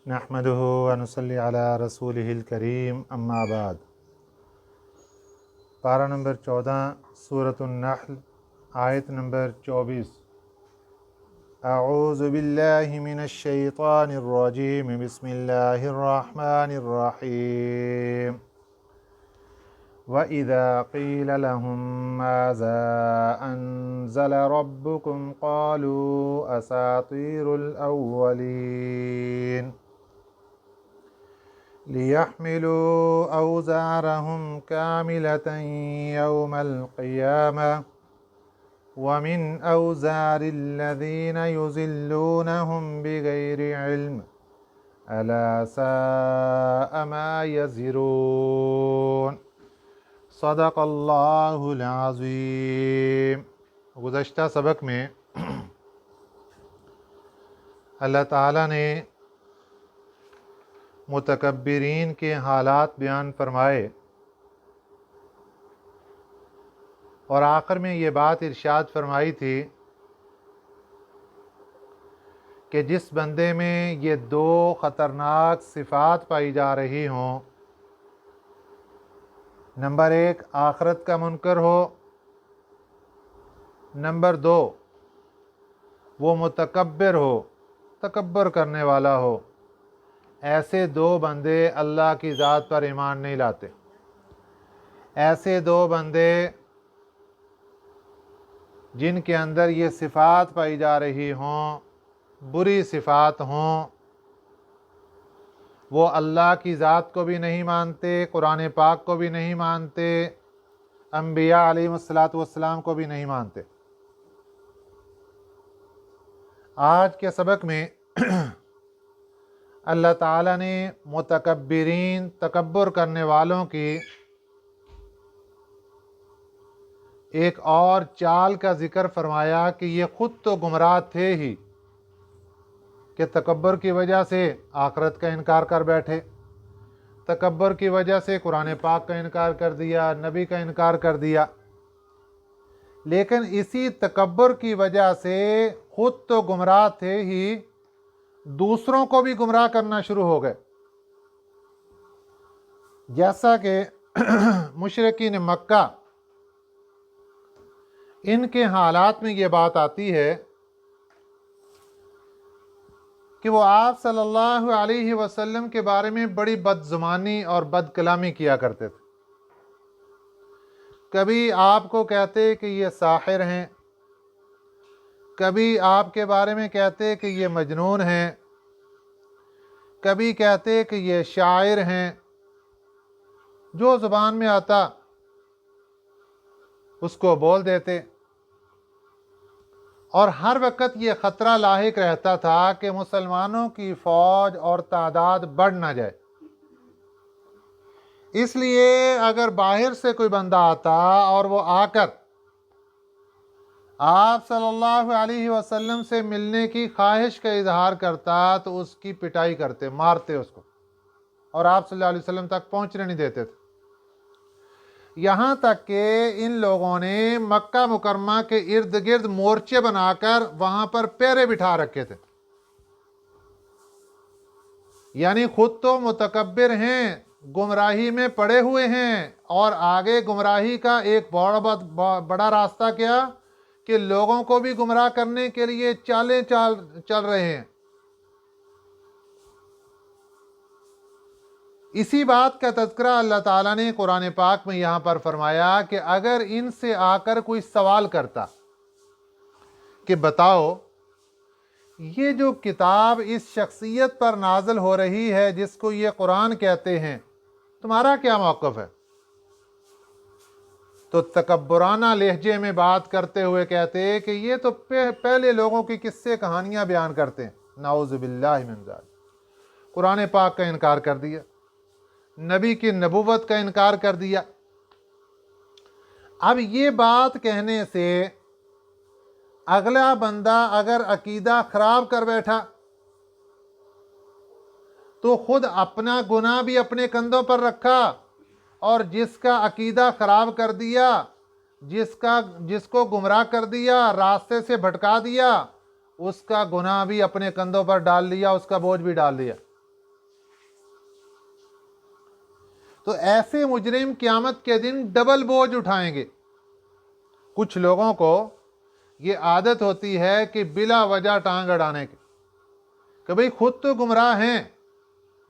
नहमदुहु व नुसल्ली अला रसूलिहिल करीम अम्मा बाद। पारा नंबर 14 सूरतुन नहल आयत नंबर 24। अऊज़ु बिल्लाहि मिनश शैतानिर रजीम बिस्मिल्लाहिर रहमानिर रहीम। व इज़ा क़ील लहुम माज़ा अंज़ल रब्बुकुम क़ालू असातीरुल अव्वलीन लियहमिलू औज़ारहुम कामिलतन यौमल क़ियामह वमिन औज़ारिल्लज़ीन युज़िल्लूनहुम बिग़ैरि इल्म अला साअ मा यज़िरून। सदक़ल्लाहुल अज़ीम। गुज़श्ता सबक में अल्लाह ताला ने मुतकब्बिरीन के हालात बयान फरमाए और आखिर में ये बात इरशाद फरमाई थी कि जिस बंदे में ये दो ख़तरनाक सिफ़ात पाई जा रही हों, नंबर 1 आखिरत का मुनकर हो, नंबर 2 वो मुतकब्बिर हो, तकब्बर करने वाला हो, ऐसे दो बंदे अल्लाह की ज़ात पर ईमान नहीं लाते। ऐसे दो बंदे जिनके अंदर ये सिफ़ात पाई जा रही हों, बुरी सिफ़ात हों, वो अल्लाह की ज़ात को भी नहीं मानते, कुरान पाक को भी नहीं मानते, अम्बिया अलैहिमुस्सलातु वस्सलाम को भी नहीं मानते। आज के सबक में अल्लाह ताला ने मुतकब्बिरीन, तकब्बुर करने वालों की एक और चाल का ज़िक्र फरमाया कि ये ख़ुद तो गुमराह थे ही कि तकब्बुर की वजह से आखिरत का इनकार कर बैठे, तकब्बुर की वजह से कुरान पाक का इनकार कर दिया, नबी का इनकार कर दिया। लेकिन इसी तकब्बुर की वजह से ख़ुद तो गुमराह थे ही, दूसरों को भी गुमराह करना शुरू हो गए। जैसा कि मुशरिकीन मक्का, इनके हालात में ये बात आती है कि वो आप सल्लल्लाहु अलैहि वसल्लम के बारे में बड़ी बदजुबानी और बदकलामी किया करते थे। कभी आपको कहते कि ये साहिर हैं, कभी आपके बारे में कहते कि ये मजनून हैं, कभी कहते कि ये शायर हैं। जो ज़ुबान में आता उसको बोल देते और हर वक्त ये ख़तरा लाहिक रहता था कि मुसलमानों की फ़ौज और तादाद बढ़ ना जाए। इसलिए अगर बाहर से कोई बंदा आता और वो आकर आप सल्लल्लाहु अलैहि वसल्लम से मिलने की ख्वाहिश का इजहार करता तो उसकी पिटाई करते, मारते उसको, और आप सल्लल्लाहु अलैहि वसल्लम तक पहुंचने नहीं देते थे। यहाँ तक कि इन लोगों ने मक्का मुकरमा के इर्द गिर्द मोर्चे बनाकर वहां पर पहरे बिठा रखे थे। यानी खुद तो मुतकब्बिर हैं, गुमराही में पड़े हुए हैं, और आगे गुमराही का एक बड़ा रास्ता क्या कि लोगों को भी गुमराह करने के लिए चालें चल रहे हैं। इसी बात का तज़किरा अल्लाह ताला ने कुरान पाक में यहाँ पर फरमाया कि अगर इनसे आकर कोई सवाल करता कि बताओ ये जो किताब इस शख्सियत पर नाज़िल हो रही है जिसको ये कुरान कहते हैं, तुम्हारा क्या मौक़िफ़ है, तो तकब्बुराना लहजे में बात करते हुए कहते कि ये तो पहले लोगों की किस्से कहानियाँ बयान करते हैं। नाऊज़ु बिल्लाहि मिन ज़ालिक। कुरान पाक का इनकार कर दिया, नबी की नबूवत का इनकार कर दिया। अब ये बात कहने से अगला बंदा अगर अकीदा खराब कर बैठा तो खुद अपना गुनाह भी अपने कंधों पर रखा, और जिसका अकीदा खराब कर दिया, जिसको गुमराह कर दिया, रास्ते से भटका दिया, उसका गुनाह भी अपने कंधों पर डाल लिया, उसका बोझ भी डाल लिया। تو ایسے مجرم قیامت کے دن ڈبل بوجھ اٹھائیں گے۔ کچھ لوگوں کو یہ عادت ہوتی ہے کہ بلا وجہ ٹانگ اڑانے کی، کہ بھئی خود تو گمراہ ہیں،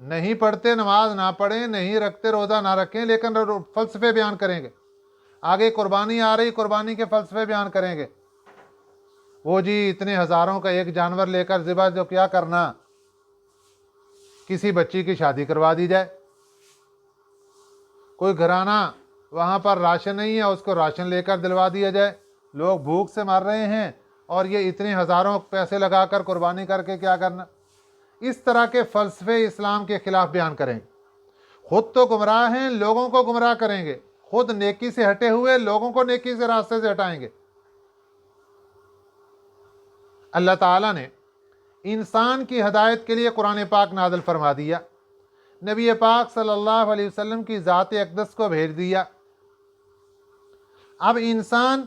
نہیں پڑھتے نماز نہ پڑھیں، نہیں رکھتے روزہ نہ رکھیں، لیکن فلسفے بیان کریں گے، آگے قربانی آ رہی، قربانی کے فلسفے بیان کریں گے، وہ جی اتنے ہزاروں کا ایک جانور لے کر ذبح جو کیا کرنا، کسی بچی کی شادی کروا دی جائے، کوئی گھرانہ وہاں پر راشن نہیں ہے، اس کو راشن لے کر دلوا دیا جائے، لوگ بھوک سے مر رہے ہیں اور یہ اتنے ہزاروں پیسے لگا کر قربانی کر کے کیا کرنا۔ اس طرح کے فلسفے اسلام کے خلاف بیان کریں گے، خود تو گمراہ ہیں، لوگوں کو گمراہ کریں گے، خود نیکی سے ہٹے ہوئے لوگوں کو نیکی سے راستے سے ہٹائیں گے۔ اللہ تعالیٰ نے انسان کی ہدایت کے لیے قرآن پاک نازل فرما دیا، نبی پاک صلی اللہ علیہ وسلم کی ذات اقدس کو بھیج دیا۔ اب انسان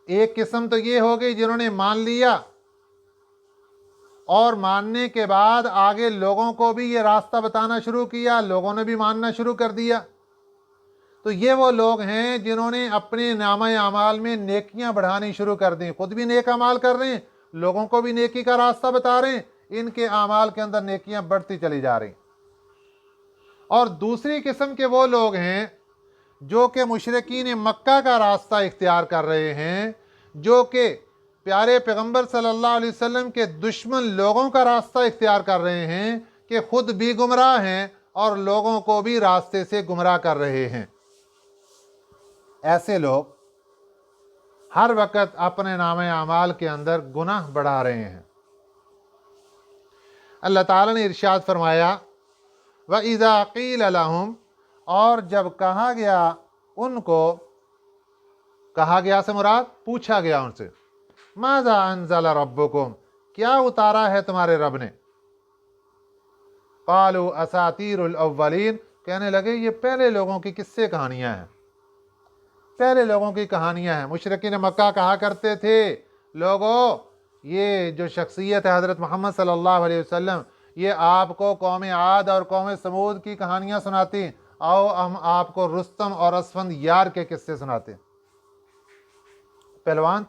ایک قسم تو یہ ہو گئی جنہوں نے مان لیا، اور ماننے کے بعد آگے لوگوں کو بھی یہ راستہ بتانا شروع کیا، لوگوں نے بھی ماننا شروع کر دیا۔ تو یہ وہ لوگ ہیں جنہوں نے اپنے نامہ اعمال میں نیکیاں بڑھانی شروع کر دیں، خود بھی نیک اعمال کر رہے ہیں، لوگوں کو بھی نیکی کا راستہ بتا رہے ہیں، ان کے اعمال کے اندر نیکیاں بڑھتی چلی جا رہی ہیں۔ اور دوسری قسم کے وہ لوگ ہیں جو کہ مشرکین مکہ کا راستہ اختیار کر رہے ہیں، جو کہ پیارے پیغمبر صلی اللہ علیہ وسلم کے دشمن لوگوں کا راستہ اختیار کر رہے ہیں، کہ خود بھی گمراہ ہیں اور لوگوں کو بھی راستے سے گمراہ کر رہے ہیں۔ ایسے لوگ ہر وقت اپنے نامہ اعمال کے اندر گناہ بڑھا رہے ہیں۔ اللہ تعالیٰ نے ارشاد فرمایا وَإِذَا قِيلَ لَهُمْ، اور جب کہا گیا ان کو، کہا گیا سے مراد پوچھا گیا ان سے، ماذا انزل ربکم، کیا اتارا ہے تمہارے رب نے، قالوا اساطیر الاولین، کہنے لگے یہ پہلے لوگوں کی قصے کہانیاں ہیں، پہلے لوگوں کی کہانیاں ہیں۔ مشرکین مکہ کہا کرتے تھے، لوگوں یہ جو شخصیت ہے حضرت محمد صلی اللہ علیہ وسلم، یہ آپ کو قوم عاد اور قوم سمود کی کہانیاں سناتی، آؤ ہم آپ کو رستم اور اسفند یار کے قصے سناتے ہیں، پہلوان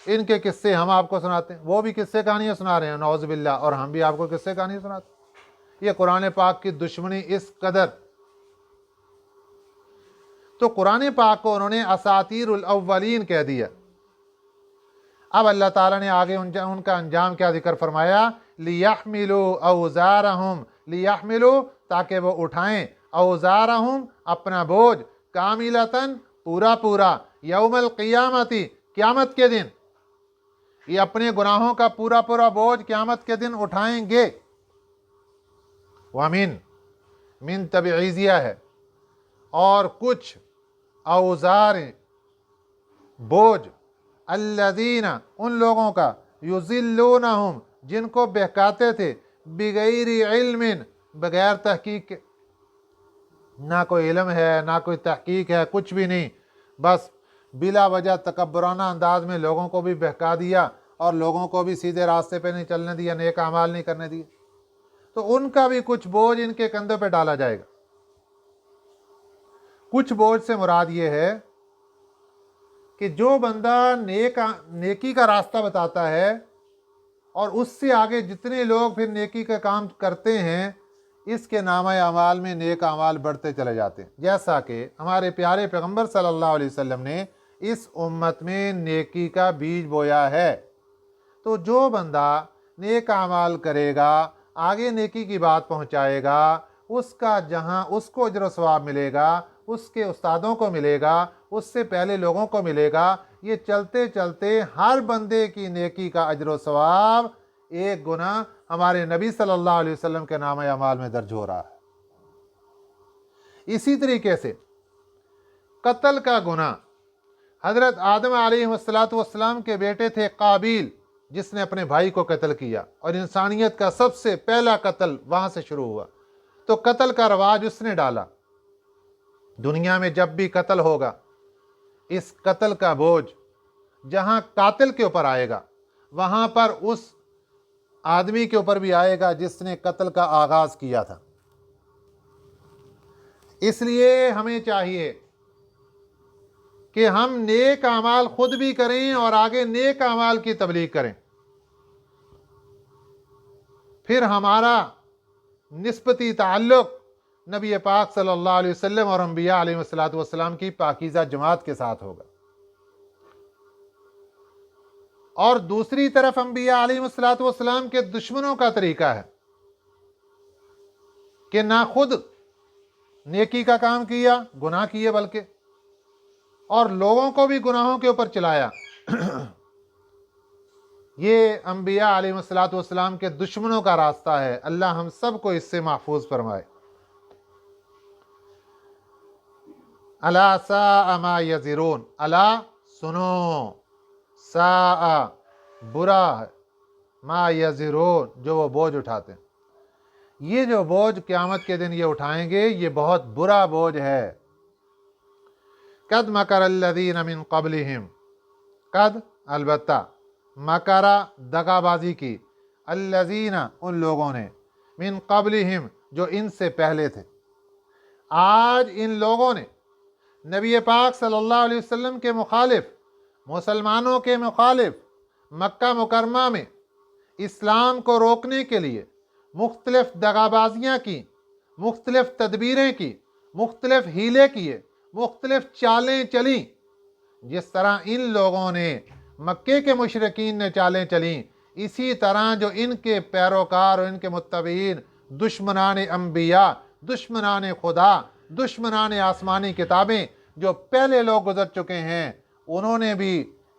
ان کے قصے ہم آپ کو سناتے ہیں، وہ بھی قصے کہانیاں سنا رہے ہیں نعوذ باللہ، اور ہم بھی آپ کو قصے کہانیاں سناتے ہیں۔ یہ قرآن پاک کی دشمنی اس قدر، تو قرآن پاک کو انہوں نے اساطیر الاولین کہہ دیا۔ اب اللہ تعالیٰ نے آگے ان کا انجام کیا ذکر فرمایا، لِيَحْمِلُوا أَوْزَارَهُمْ، لِيَحْمِلُوا تاکہ وہ اٹھائیں، أَوْزَارَهُمْ اپنا بوجھ، کاملتاً پورا پورا، یوم القیامتی قیامت کے دن، یہ اپنے گناہوں کا پورا پورا بوجھ قیامت کے دن اٹھائیں گے۔ وَمِن، من تبعیضیہ ہے، اور کچھ اوزار بوجھ، الذین ان لوگوں کا، یضلونہم جن کو بہکاتے تھے، بغیر علم بغیر تحقیق کے، نہ کوئی علم ہے نہ کوئی تحقیق ہے، کچھ بھی نہیں، بس بلا وجہ تکبرانہ انداز میں لوگوں کو بھی بہکا دیا اور لوگوں کو بھی سیدھے راستے پہ نہیں چلنے دیا، نیک اعمال نہیں کرنے دیے، تو ان کا بھی کچھ بوجھ ان کے کندھوں پہ ڈالا جائے گا۔ کچھ بوجھ سے مراد یہ ہے کہ جو بندہ نیکی کا راستہ بتاتا ہے اور اس سے آگے جتنے لوگ پھر نیکی کا کام کرتے ہیں، اس کے نامہ اعمال میں نیک اعمال بڑھتے چلے جاتے ہیں، جیسا کہ ہمارے پیارے پیغمبر صلی اللہ علیہ وسلم نے اس امت میں نیکی کا بیج بویا ہے۔ تو جو بندہ نیک اعمال کرے گا، آگے نیکی کی بات پہنچائے گا، اس کا جہاں اس کو اجر و ثواب ملے گا، اس کے استادوں کو ملے گا، اس سے پہلے لوگوں کو ملے گا، یہ چلتے چلتے ہر بندے کی نیکی کا اجر و ثواب ایک گناہ ہمارے نبی صلی اللہ علیہ وسلم کے نامہ اعمال میں درج ہو رہا ہے۔ اسی طریقے سے قتل کا گناہ، حضرت آدم علیہ السلام کے بیٹے تھے قابیل، جس نے اپنے بھائی کو قتل کیا، اور انسانیت کا سب سے پہلا قتل وہاں سے شروع ہوا، تو قتل کا رواج اس نے ڈالا۔ دنیا میں جب بھی قتل ہوگا، اس قتل کا بوجھ جہاں قاتل کے اوپر آئے گا، وہاں پر اس آدمی کے اوپر بھی آئے گا جس نے قتل کا آغاز کیا تھا۔ اس لیے ہمیں چاہیے کہ ہم نیک اعمال خود بھی کریں اور آگے نیک اعمال کی تبلیغ کریں، پھر ہمارا نسبتی تعلق نبی پاک صلی اللہ علیہ وسلم اور انبیاء علیہ السلام کی پاکیزہ جماعت کے ساتھ ہوگا۔ اور دوسری طرف انبیاء علیہ السلام کے دشمنوں کا طریقہ ہے کہ نہ خود نیکی کا کام کیا، گناہ کیے بلکہ، اور لوگوں کو بھی گناہوں کے اوپر چلایا۔ یہ انبیاء علیہ السلام کے دشمنوں کا راستہ ہے۔ اللہ ہم سب کو اس سے محفوظ فرمائے۔ الا ساء ما یزرون، الا سنو، ساء برا ہے، ما یزرون جو وہ بوجھ اٹھاتے ہیں، یہ جو بوجھ قیامت کے دن یہ اٹھائیں گے یہ بہت برا بوجھ ہے۔ قد مکر الذین من قبلہم، قد البتہ، مکرہ دغا بازی کی، الذین ان لوگوں نے، من قبلہم جو ان سے پہلے تھے۔ آج ان لوگوں نے نبی پاک صلی اللہ علیہ وسلم کے مخالف، مسلمانوں کے مخالف مکہ مکرمہ میں اسلام کو روکنے کے لیے مختلف دغابازیاں کی، مختلف تدبیریں کی، مختلف ہیلے کیے، مختلف چالیں چلیں۔ جس طرح ان لوگوں نے، مکے کے مشرکین نے چالیں چلیں، اسی طرح جو ان کے پیروکار اور ان کے متبعین، دشمنان انبیاء، دشمنان خدا، دشمنان آسمانی کتابیں جو پہلے لوگ گزر چکے ہیں، انہوں نے بھی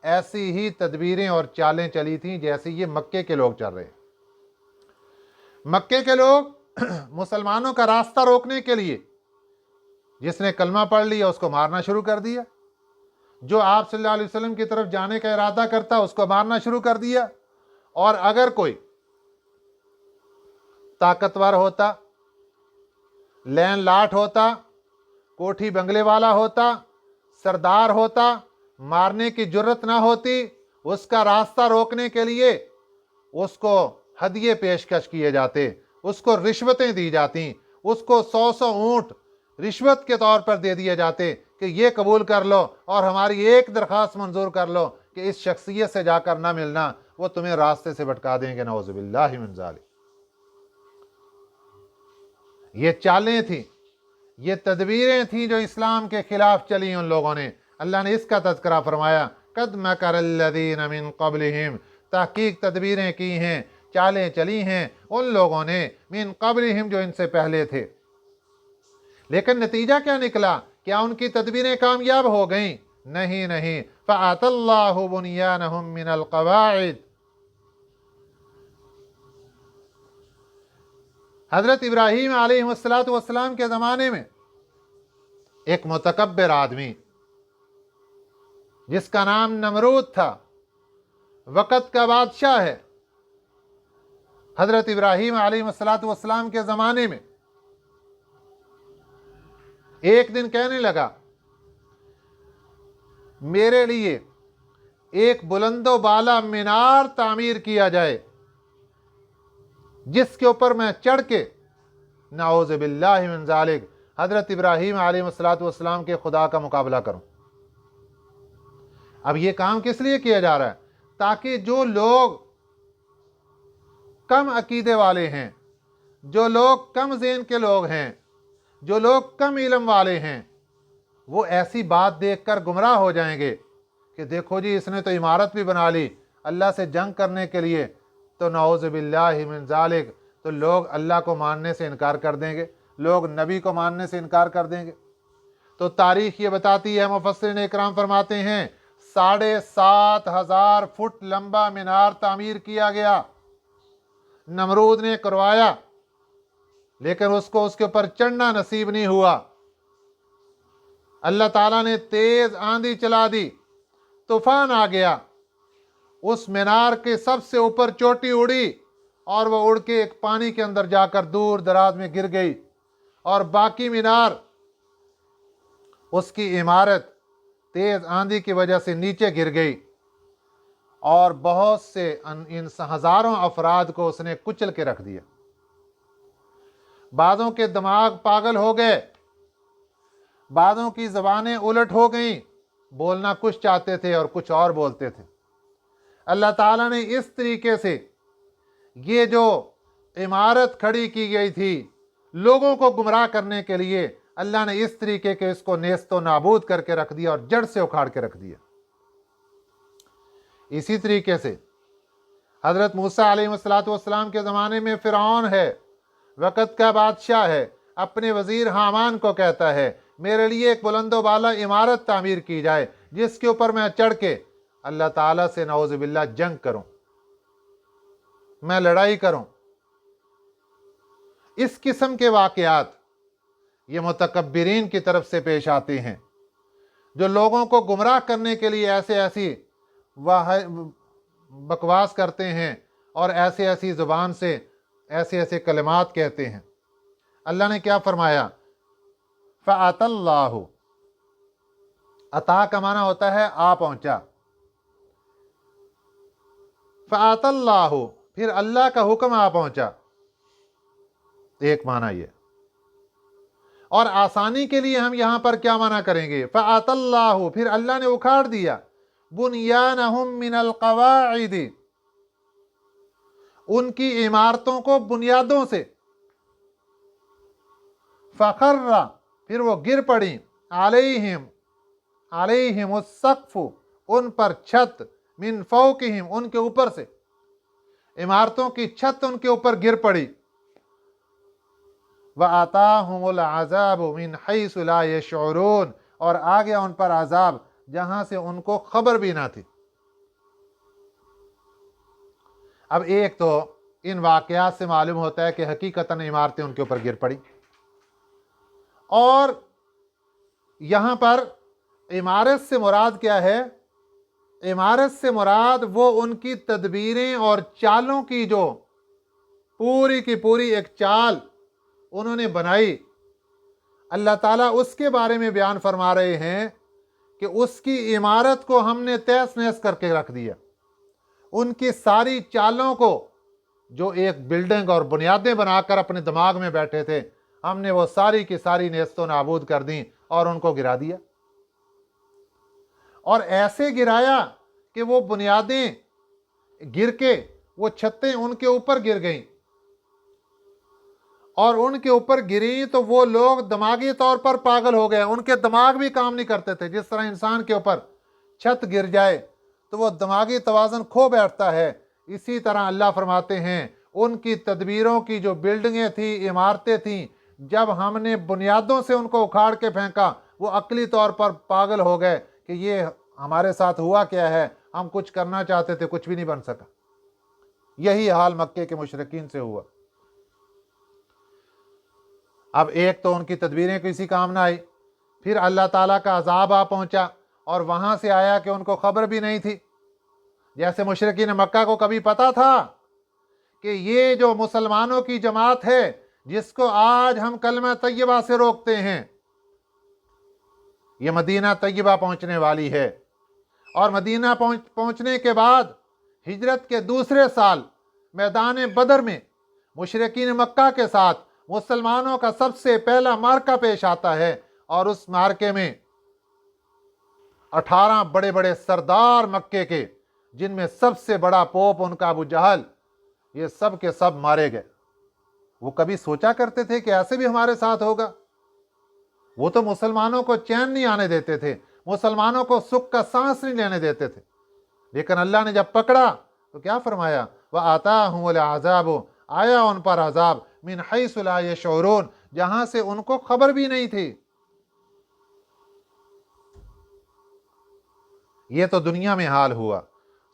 ایسی ہی تدبیریں اور چالیں چلی تھیں جیسے یہ مکے کے لوگ چل رہے ہیں۔ مکے کے لوگ مسلمانوں کا راستہ روکنے کے لیے جس نے کلمہ پڑھ لیا اس کو مارنا شروع کر دیا، جو آپ صلی اللہ علیہ وسلم کی طرف جانے کا ارادہ کرتا اس کو مارنا شروع کر دیا، اور اگر کوئی طاقتور ہوتا، لین لاٹ ہوتا، کوٹھی بنگلے والا ہوتا، سردار ہوتا، مارنے کی جرت نہ ہوتی، اس کا راستہ روکنے کے لیے اس کو ہدیے پیشکش کیے جاتے، اس کو رشوتیں دی جاتی، اس کو 100 اونٹ رشوت کے طور پر دے دیے جاتے کہ یہ قبول کر لو اور ہماری ایک درخواست منظور کر لو کہ اس شخصیت سے جا کر نہ ملنا، وہ تمہیں راستے سے بھٹکا دیں گے، نعوذ باللہ من ذالک۔ یہ چالیں تھیں، یہ تدبیریں تھیں جو اسلام کے خلاف چلی ان لوگوں نے۔ اللہ نے اس کا تذکرہ فرمایا، قد مکر الذین من قبلہم، تحقیق تدبیریں کی ہیں، چالیں چلی ہیں ان لوگوں نے، من قبلہم جو ان سے پہلے تھے۔ لیکن نتیجہ کیا نکلا؟ کیا ان کی تدبیریں کامیاب ہو گئیں؟ نہیں نہیں، فَأَتَى اللَّهُ بُنْيَانَهُمْ مِنَ الْقَوَاعِدِ۔ حضرت ابراہیم علیہ السلام کے زمانے میں ایک متکبر آدمی جس کا نام نمرود تھا، وقت کا بادشاہ ہے، حضرت ابراہیم علیہ السلام کے زمانے میں ایک دن کہنے لگا، میرے لیے ایک بلند و بالا مینار تعمیر کیا جائے جس کے اوپر میں چڑھ کے، نعوذ باللہ من ذالک، حضرت ابراہیم علیہ السلام کے خدا کا مقابلہ کروں۔ اب یہ کام کس لیے کیا جا رہا ہے؟ تاکہ جو لوگ کم عقیدے والے ہیں، جو لوگ کم ذہن کے لوگ ہیں، جو لوگ کم علم والے ہیں، وہ ایسی بات دیکھ کر گمراہ ہو جائیں گے کہ دیکھو جی اس نے تو عمارت بھی بنا لی اللہ سے جنگ کرنے کے لیے، تو نعوذ باللہ من ذالک، تو لوگ اللہ کو ماننے سے انکار کر دیں گے، لوگ نبی کو ماننے سے انکار کر دیں گے۔ تو تاریخ یہ بتاتی ہے، مفسرین اکرام فرماتے ہیں 7,500 فٹ لمبا مینار تعمیر کیا گیا، نمرود نے کروایا، لیکن اس کو اس کے اوپر چڑھنا نصیب نہیں ہوا۔ اللہ تعالیٰ نے تیز آندھی چلا دی، طوفان آ گیا، اس مینار کے سب سے اوپر چوٹی اڑی اور وہ اڑ کے ایک پانی کے اندر جا کر دور دراز میں گر گئی، اور باقی مینار، اس کی عمارت تیز آندھی کی وجہ سے نیچے گر گئی، اور بہت سے ان ہزاروں افراد کو اس نے کچل کے رکھ دیا۔ بعضوں کے دماغ پاگل ہو گئے، बादों की ज़बानें उलट हो गईं, बोलना कुछ चाहते थे और कुछ और बोलते थे। अल्लाह ताला ने इस तरीके से ये जो इमारत खड़ी की गई थी लोगों को गुमराह करने के लिए, अल्लाह ने इस तरीके के इसको नेस्तो नाबूद करके रख दिया और जड़ से उखाड़ के रख दिया। इसी तरीके से हज़रत मूसा अलैहिस्सलाम के ज़माने में फ़िरऔन है, वक़्त का बादशाह है, अपने वज़ीर हामान को कहता है मेरे लिए एक बुलंदो बाला इमारत तामीर की जाए जिसके ऊपर मैं चढ़ के अल्लाह ताला से नऊज़ुबिल्लाह जंग करूं, मैं लड़ाई करूं। इस किस्म के वाक़यात ये मुतकब्बिरीन की तरफ से पेश आते हैं जो लोगों को गुमराह करने के लिए ऐसे ऐसी बकवास करते हैं और ऐसे ऐसी ज़ुबान से ऐसे ऐसे कलिमात कहते हैं। अल्लाह ने क्या फरमाया, फ़अतल्लाहु, अता का माना होता है आ पहुंचा, फ़अतल्लाहु फिर अल्लाह का हुक्म आ पहुंचा, एक माना ये। और आसानी के लिए हम यहां पर क्या माना करेंगे, फ़अतल्लाहु फिर अल्लाह ने उखाड़ दिया, बुनियानहुम मिनल क़वाइद, उनकी इमारतों को बुनियादों से, फ़खर्रा फिर वो गिर पड़ी, अलैहिम उस्सक़्फ़ु उन पर छत, मिन फ़ौक़िहिम उनके ऊपर से, इमारतों की छत उनके ऊपर गिर पड़ी, व आताहुमुल अज़ाबु मिन हैसु ला यशऊरून, और आ गया उन पर अजाब जहां से उनको खबर भी ना थी। अब एक तो इन वाक़यात से मालूम होता है कि हकीकतन इमारतें उनके ऊपर गिर पड़ी, और यहाँ पर इमारत से मुराद क्या है, इमारत से मुराद वो उनकी तदबीरें और चालों की जो पूरी की पूरी एक चाल उन्होंने बनाई, अल्लाह ताला उसके बारे में बयान फरमा रहे हैं कि उसकी इमारत को हमने तहस नहस करके रख दिया। उनकी सारी चालों को जो एक बिल्डिंग और बुनियादें बनाकर अपने दिमाग में बैठे थे, हमने वो सारी की सारी नेस्तो नाबूद कर दी और उनको गिरा दिया। और ऐसे गिराया कि वो बुनियादें गिर के वो छतें उनके ऊपर गिर गईं, और उनके ऊपर गिरी तो वो लोग दिमागी तौर पर पागल हो गए, उनके दिमाग भी काम नहीं करते थे। जिस तरह इंसान के ऊपर छत गिर जाए तो वो दिमागी तवाज़ुन खो बैठता है, इसी तरह अल्लाह फरमाते हैं उनकी तदबीरों की जो बिल्डिंगें थी, इमारतें थीं, जब हमने बुनियादों से उनको उखाड़ के फेंका, वो अक्ली तौर पर पागल हो गए कि ये हमारे साथ हुआ क्या है, हम कुछ करना चाहते थे कुछ भी नहीं बन सका। यही हाल मक्के के मुशरिकीन से हुआ। अब एक तो उनकी तदबीरें किसी काम ना आई, फिर अल्लाह ताला का अजाब आ पहुंचा, और वहां से आया कि उनको खबर भी नहीं थी। जैसे मुशरिकीन मक्का को कभी पता था कि ये जो मुसलमानों की जमात है जिसको आज हम कलमा तय्यबा से रोकते हैं, ये मदीना तय्यबा पहुंचने वाली है, और मदीना पहुंचने के बाद हिजरत के दूसरे साल मैदान बदर में मुशरिकीन मक्का के साथ मुसलमानों का सबसे पहला मार्का पेश आता है, और उस मार्के में 18 बड़े बड़े सरदार मक्के के, जिनमें सबसे बड़ा पोप उनका अबू जहल, ये सब के सब मारे गए। वो कभी सोचा करते थे कि ऐसे भी हमारे साथ होगा? वो तो मुसलमानों को चैन नहीं आने देते थे, मुसलमानों को सुख का सांस नहीं लेने देते थे। लेकिन अल्लाह ने जब पकड़ा तो क्या फरमाया, वह आताहुमुल अज़ाबु, आया उन पर अजाब, मिन हैसु ला यशऊरून, जहां से उनको खबर भी नहीं थी। ये तो दुनिया में हाल हुआ।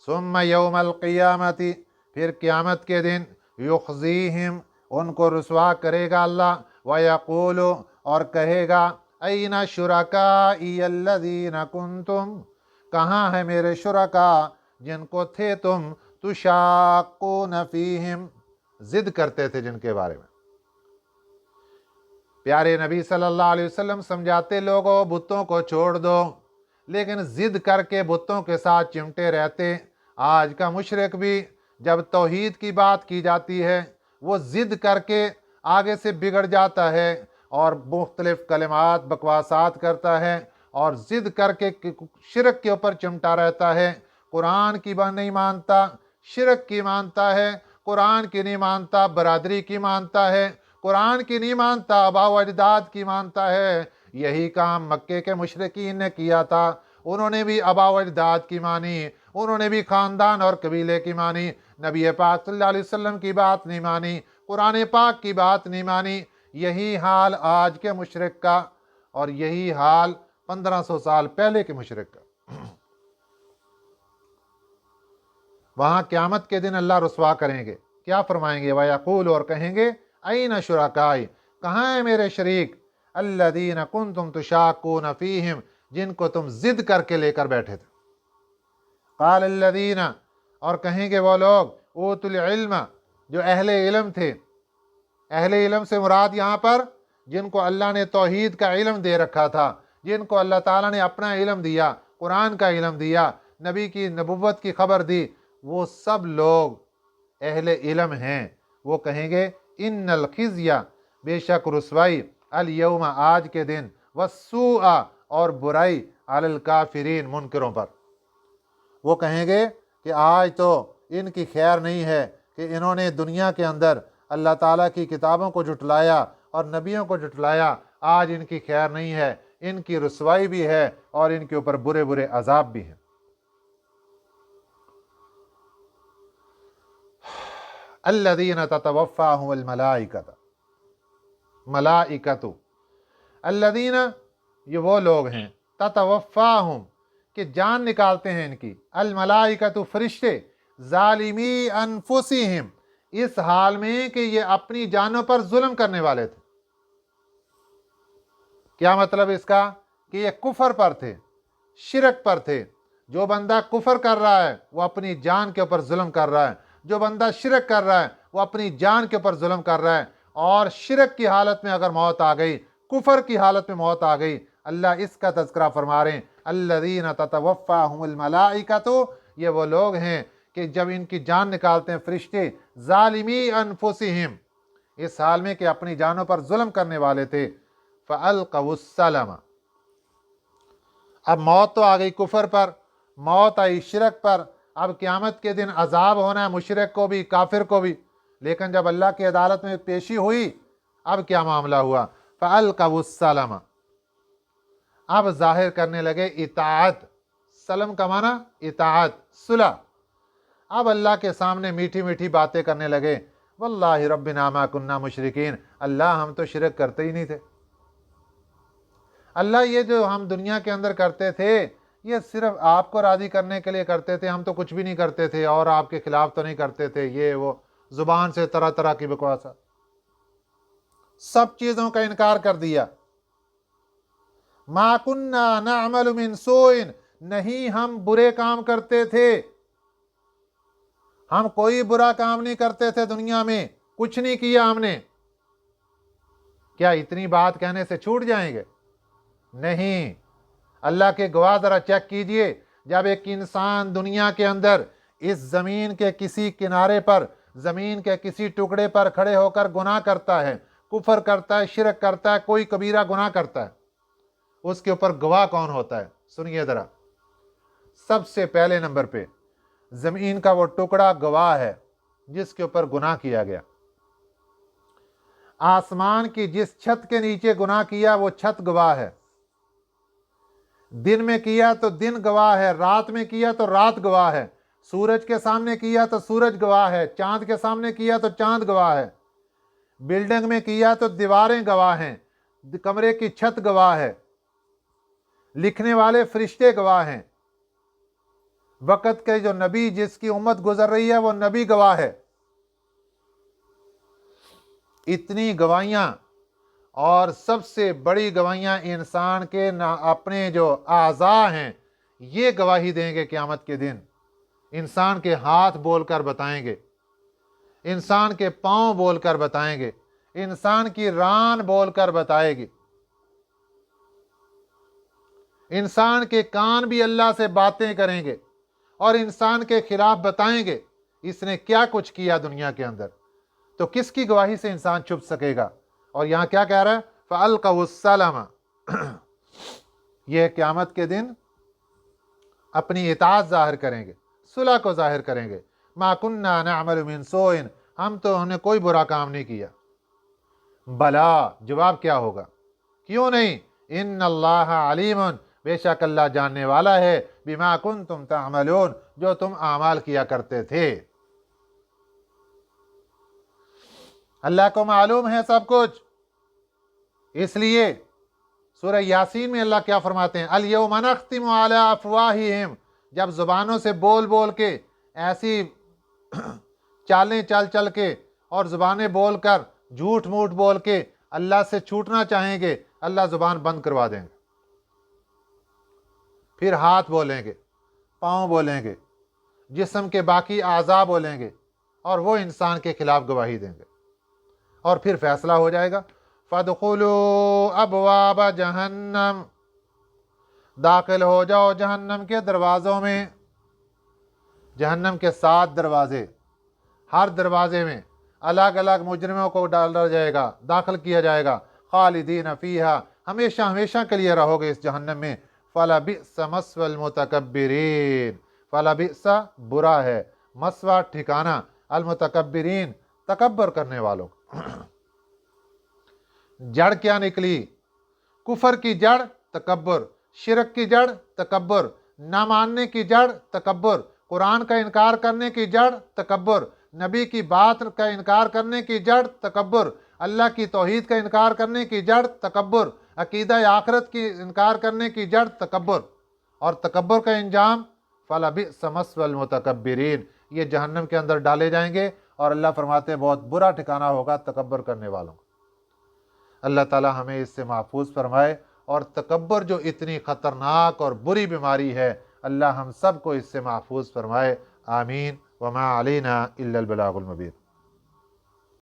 सुम्मा यौमल क़ियामती, फिर क़यामत के दिन, युख़ज़ीहिम, उनको रुसवा करेगा अल्लाह, व यक़ूलु, और कहेगा, ऐना शुरकाई अल्लज़ीना कुंतुम, कहाँ है मेरे शुरका जिनको थे तुम तुशाक़ून फ़ीहिम, जिद करते थे जिनके बारे में। प्यारे नबी सल्लल्लाहु अलैहि वसल्लम समझाते लोगों बुतों को छोड़ दो, लेकिन जिद करके बुतों के साथ चिमटे रहते। आज का मुशरिक भी जब तौहीद की बात की जाती है वो जिद करके आगे से बिगड़ जाता है, اور मुख्तलिफ कलिमात बकवासात करता है और ज़िद करके शिरक के ऊपर चिमटा रहता है। कुरान की बात नहीं मानता, शिरक की मानता है, कुरान की नहीं मानता, बरादरी की मानता है, कुरान की नहीं मानता, आबा व अजदाद की मानता है। यही काम मक्के के मुशरिकीन ने किया था। उन्होंने भी आबा व अजदाद की मानी, उन्होंने भी ख़ानदान और कबीले की मानी, नबी पाक सल्लल्लाहु अलैहि वसल्लम की बात नहीं मानी, कुरान पाक की बात नहीं मानी। यही हाल आज के मुशरिक का और यही हाल 1500 साल पहले के मुशरिक का। वहां क़यामत के दिन अल्लाह रुसवा करेंगे, क्या फरमाएंगे? वयक़ूल, और कहेंगे, ऐन शुरकाई, कहाँ है मेरे शरीक, अल्लज़ीना कुन्तुम तुशाक्कून फ़ीहिम, जिनको तुम जिद करके लेकर बैठे थे। क़ाल अल्लज़ीना, और कहेंगे वो लोग, ऊतुल इल्म, जो अहले इल्म थे। अहले इल्म से मुराद यहाँ पर जिनको अल्लाह ने तौहीद का इल्म दे रखा था, जिनको अल्लाह ताला ने अपना इल्म दिया, कुरान का इल्म दिया, नबी की नबुव्वत की खबर दी, वो सब लोग अहले इल्म हैं। वो कहेंगे, इन्नल खिज़्या, बेशक रुसवाई, अल यौम, आज के दिन, वस्सूआ, और बुराई, अलल काफिरीन, मुनकरों पर। वो कहेंगे कि आज तो इनकी खैर नहीं है कि इन्होंने दुनिया के अंदर अल्लाह ताला की किताबों को जुटलाया और नबियों को जुटलाया। आज इनकी खैर नहीं है, इनकी रुसवाई भी है और इनके ऊपर बुरे बुरे अजाब भी हैं। अल्लज़ीना ततवफ़्फ़ाहुमुल मलाइकतु, मलाइकतु, अल्लज़ीना, ये वो लोग हैं, ततवफ़्फ़ाहुम, कि जान निकालते हैं इनकी, अल मलाइकतु, फरिश्ते, ज़ालिमी अनफुसिहिम, इस हाल में कि ये अपनी जानों पर जुल्म करने वाले थे। क्या मतलब इसका? कि ये कुफर पर थे, शिरक पर थे। जो बंदा कुफर कर रहा है वो अपनी जान के ऊपर जुल्म कर रहा है, जो बंदा शिरक कर रहा है वो अपनी जान के ऊपर जुल्म कर रहा है। और शिरक की हालत में अगर मौत आ गई, कुफर की हालत में मौत आ गई, अल्लाह इसका तज़किरा फरमा रहे हैं, अल्लज़ीना ततवफ़्फ़ाहुमुल मलाइकतु, ये वो लोग हैं कि जब इनकी जान निकालते हैं फरिश्ते, ज़ालिमी अनफुसिहिम, इस हाल में कि अपनी जानों पर जुल्म करने वाले थे। फ़अल्क़वुस्सलम, अब मौत तो आ गई कुफर पर, मौत आई शिरक पर, अब क़यामत के दिन अजाब होना है मुशरिक को भी, काफिर को भी। लेकिन जब अल्लाह की अदालत में पेशी हुई, अब क्या मामला हुआ? फ़अल्क़वुस्सलम, अब जाहिर करने लगे इताअत, सलम का माना इताअत, सुलह। अब अल्लाह के सामने मीठी मीठी बातें करने लगे, वल्लाहि रब्बिना मा कुन्ना मुशरिकीन, अल्लाह हम तो शिरक करते ही नहीं थे। अल्लाह ये जो हम दुनिया के अंदर करते थे ये सिर्फ आपको राज़ी करने के लिए करते थे, हम तो कुछ भी नहीं करते थे और आपके खिलाफ तो नहीं करते थे, ये वो जुबान से तरह तरह की बकवास, सब चीज़ों का इनकार कर दिया। मा कुन्ना नअमलु मिन सूइन, नहीं हम बुरे काम करते थे, हम कोई बुरा काम नहीं करते थे दुनिया में, कुछ नहीं किया हमने। क्या इतनी बात कहने से छूट जाएंगे? नहीं। अल्लाह के गवाह जरा चेक कीजिए, जब एक इंसान दुनिया के अंदर इस ज़मीन के किसी किनारे पर, ज़मीन के किसी टुकड़े पर खड़े होकर गुनाह करता है, कुफर करता है, शिरक करता है, कोई कबीरा गुनाह करता है, उसके ऊपर गवाह कौन होता है? सुनिए ज़रा। सबसे पहले नंबर पे ज़मीन का वो टुकड़ा गवाह है जिसके ऊपर गुनाह किया गया। आसमान की जिस छत के नीचे गुनाह किया वो छत गवाह है। दिन में किया तो दिन गवाह है, रात में किया तो रात गवाह है, सूरज के सामने किया तो सूरज गवाह है, चांद के सामने किया तो चांद गवाह है, बिल्डिंग में किया तो दीवारें गवाह हैं, कमरे की छत गवाह है, लिखने वाले फरिश्ते गवाह हैं, वक़्त के जो नबी जिसकी उम्मत गुजर रही है वो नबी गवाह है। इतनी गवाहियां, और सबसे बड़ी गवाहियां इंसान के ना अपने जो आज़ा हैं ये गवाही देंगे क़यामत के दिन। इंसान के हाथ बोलकर बताएंगे, इंसान के पांव बोलकर बताएंगे, इंसान की रान बोलकर बताएगी, इंसान के कान भी अल्लाह से बातें करेंगे और इंसान के खिलाफ बताएंगे इसने क्या कुछ किया दुनिया के अंदर। तो किसकी गवाही से इंसान छुप सकेगा? और यहाँ क्या कह रहा है? फ़अल्क़उस्सलम, ये क़यामत के दिन अपनी इताअत ज़ाहिर करेंगे, सुलह को ज़ाहिर करेंगे। मा कुन्ना नअमलु मिन सूइन, हम तो हमने कोई बुरा काम नहीं किया। बला, जवाब क्या होगा, क्यों नहीं, इन्नल्लाह अलीमुन, बेशक अल्लाह जानने वाला है, बिमा कुन्तुम तअमलून, जो तुम आमाल किया करते थे। अल्लाह को मालूम है सब कुछ। इसलिए सूरह यासीन में अल्लाह क्या फरमाते हैं, अल यौमा नख्तिमु अला अफ़वाहिहिम, जब ज़ुबानों से बोल बोल के, ऐसी चालें चल चल के और ज़ुबानें बोल कर, झूठ मूठ बोल के अल्लाह से छूटना चाहेंगे, अल्लाह ज़ुबान बंद करवा देंगे। फिर हाथ बोलेंगे, पाँव बोलेंगे, जिस्म के बाकी आज़ा बोलेंगे, और वो इंसान के खिलाफ गवाही देंगे, और फिर फैसला हो जाएगा। फ़दख़ुलू अबवाब जहन्नम, दाखिल हो जाओ जहन्नम के दरवाज़ों में। जहन्नम के 7 दरवाज़े, हर दरवाज़े में अलग अलग मुजरिमों को डाला जाएगा, दाखिल किया जाएगा। खालिदीन फ़ीहा, हमेशा हमेशा के लिए रहोगे इस जहन्नम में। फ़लबिअस मस्वल मुतकब्बिरीन, फ़लबिअस बुरा है, मस्वा ठिकाना, अल मुतकब्बिरीन तकब्बर करने वालों। जड़ क्या निकली, कुफर की जड़ तकब्बर, शिरक की जड़ तकब्बर, ना मानने की जड़ तकब्बर, कुरान का इनकार करने की जड़ तकब्बर, नबी की बात का इनकार करने की जड़ तकब्बर, अल्लाह की तौहीद का इनकार करने की जड़ तकब्बर, अकीदा आखिरत की इनकार करने की जड़ तकब्बर, और तकब्बर का इंजाम फ़लबिअस मस्वल मुतकब्बिरीन, ये जहन्नम के अंदर डाले जाएंगे। और अल्लाह फरमाते हैं बहुत बुरा ठिकाना होगा तकब्बर करने वालों को। अल्लाह ताला हमें इससे महफूज फरमाए, और तकब्बर जो इतनी ख़तरनाक और बुरी बीमारी है, अल्लाह हम सब को इससे महफूज फरमाए। आमीन। वमा अलैना इल्लल बलागुल मुबीन।